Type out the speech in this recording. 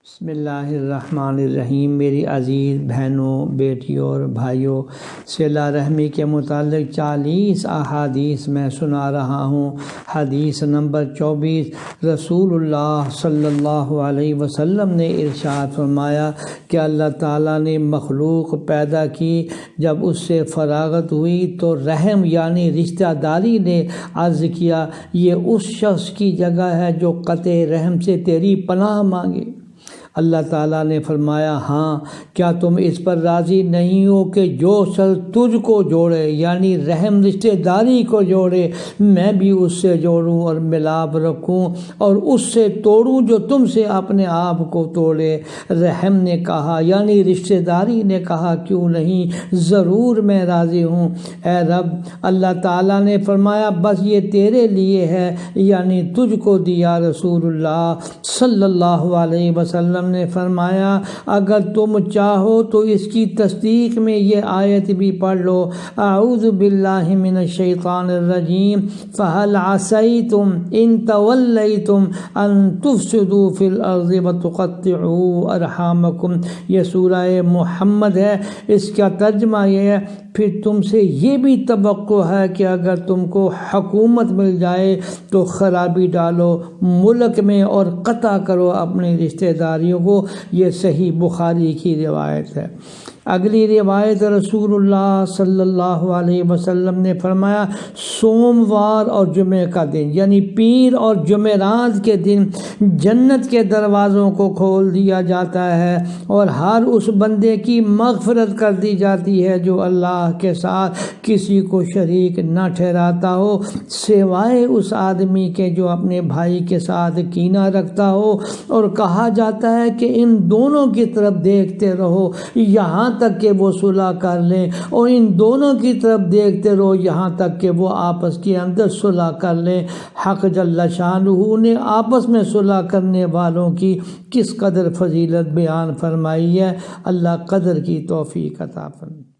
بسم اللہ الرحمن الرحیم۔ میری عزیز بہنوں، بیٹیوں اور بھائیوں، صلہ رحمی کے متعلق 40 احادیث میں سنا رہا ہوں۔ حدیث نمبر 24، رسول اللہ صلی اللہ علیہ وسلم نے ارشاد فرمایا کہ اللہ تعالیٰ نے مخلوق پیدا کی، جب اس سے فراغت ہوئی تو رحم یعنی رشتہ داری نے عرض کیا، یہ اس شخص کی جگہ ہے جو قطع رحم سے تیری پناہ مانگے۔ اللہ تعالیٰ نے فرمایا، ہاں، کیا تم اس پر راضی نہیں ہو کہ جو شخص تجھ کو جوڑے یعنی رحم رشتہ داری کو جوڑے، میں بھی اس سے جوڑوں اور ملاپ رکھوں، اور اس سے توڑوں جو تم سے اپنے آپ کو توڑے۔ رحم نے کہا یعنی رشتہ داری نے کہا، کیوں نہیں، ضرور میں راضی ہوں اے رب۔ اللہ تعالیٰ نے فرمایا، بس یہ تیرے لیے ہے، یعنی تجھ کو دیا۔ رسول اللہ صلی اللہ علیہ وسلم نے فرمایا، اگر تم چاہو تو اس کی تصدیق میں یہ آیت بھی پڑھ لو، اعوذ باللہ من الشیطان الرجیم، فہل عصیتم ان تولیتم ان تفسدوا فی الارض وتقطعوا ارحامکم۔ یہ سورہ محمد ہے، اس کا ترجمہ یہ ہے، پھر تم سے یہ بھی توقع ہے کہ اگر تم کو حکومت مل جائے تو خرابی ڈالو ملک میں اور قطع کرو اپنی رشتہ داریوں کو۔ یہ صحیح بخاری کی روایت ہے۔ اگلی روایت، رسول اللہ صلی اللہ علیہ وسلم نے فرمایا، سوموار اور جمعہ کا دن یعنی پیر اور جمعرات کے دن جنت کے دروازوں کو کھول دیا جاتا ہے اور ہر اس بندے کی مغفرت کر دی جاتی ہے جو اللہ کے ساتھ کسی کو شریک نہ ٹھہراتا ہو، سوائے اس آدمی کے جو اپنے بھائی کے ساتھ کینہ رکھتا ہو، اور کہا جاتا ہے کہ ان دونوں کی طرف دیکھتے رہو یہاں تک کہ وہ صلح کر لیں، اور ان دونوں کی طرف دیکھتے رہو یہاں تک کہ وہ آپس کے اندر صلح کر لیں۔ حق جل شانہ نے آپس میں صلح کرنے والوں کی کس قدر فضیلت بیان فرمائی ہے۔ اللہ قدر کی توفیق عطا فرمائے۔